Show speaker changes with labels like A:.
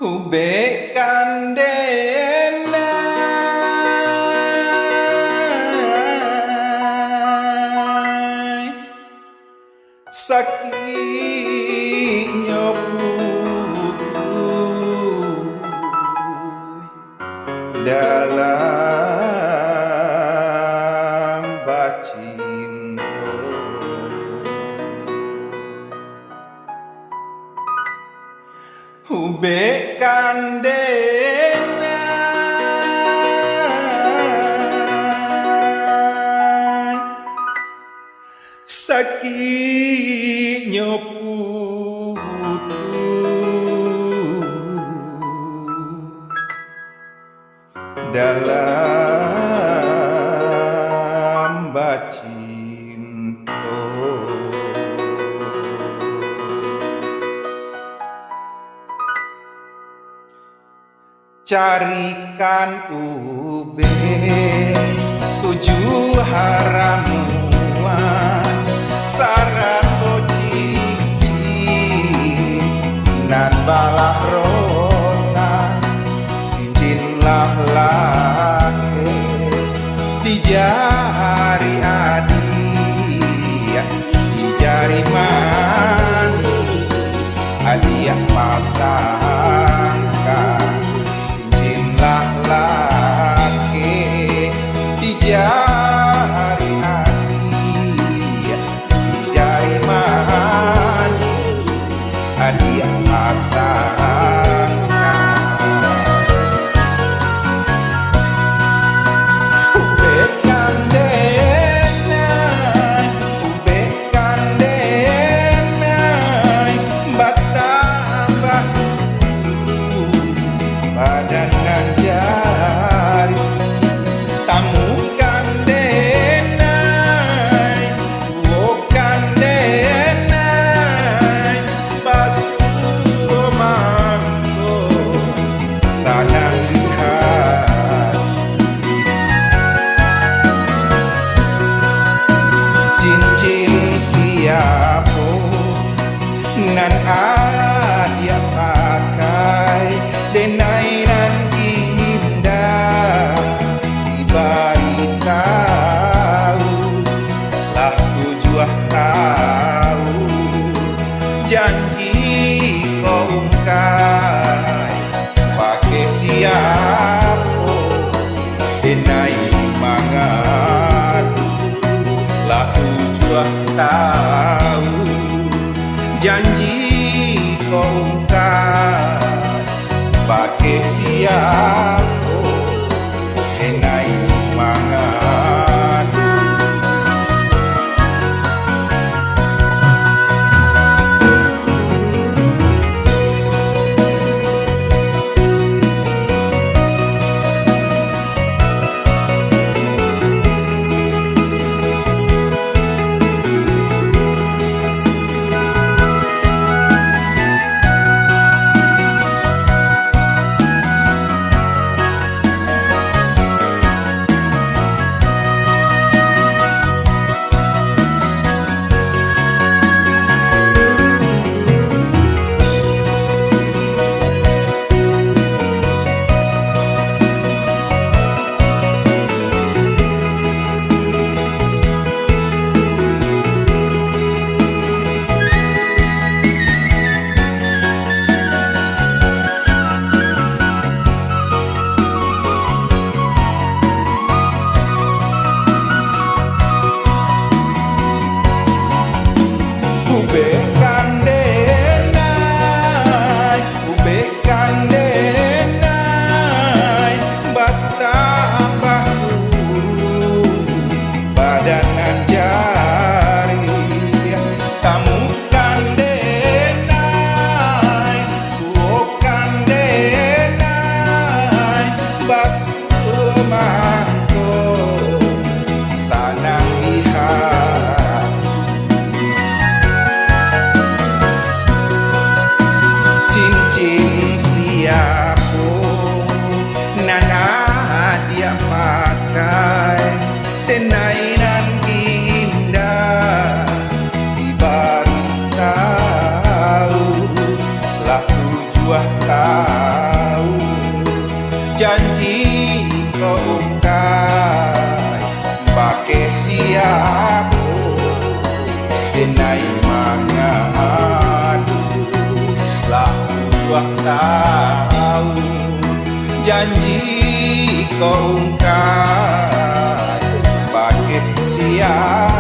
A: Ube kandena sakitnya putu dalam bacinto. Ube kandena sakitnya putu dalam bacinto. Carikan ube tujuh haramuan sarang cincin nan balah rona cincinlah lake di jari adia di jari mani adia pasangkan laki di jari hadiah di jari mani hadiah pasangan. Ube kandena batambah badan jari tamu kandenai suwo kandenai basuh mangko sanang lihat cincin siapo nan adia pakai denai nan indah dibari tahu lah tujuh tahu janji kau ungkai pakai siapo denai mangadu lah tujuh tahu janji kau ungkai pakai siapo enai mangadu. kau ungkai pakai siapa denai mangadu lah buat tahu janji kau ungkai pakai siapa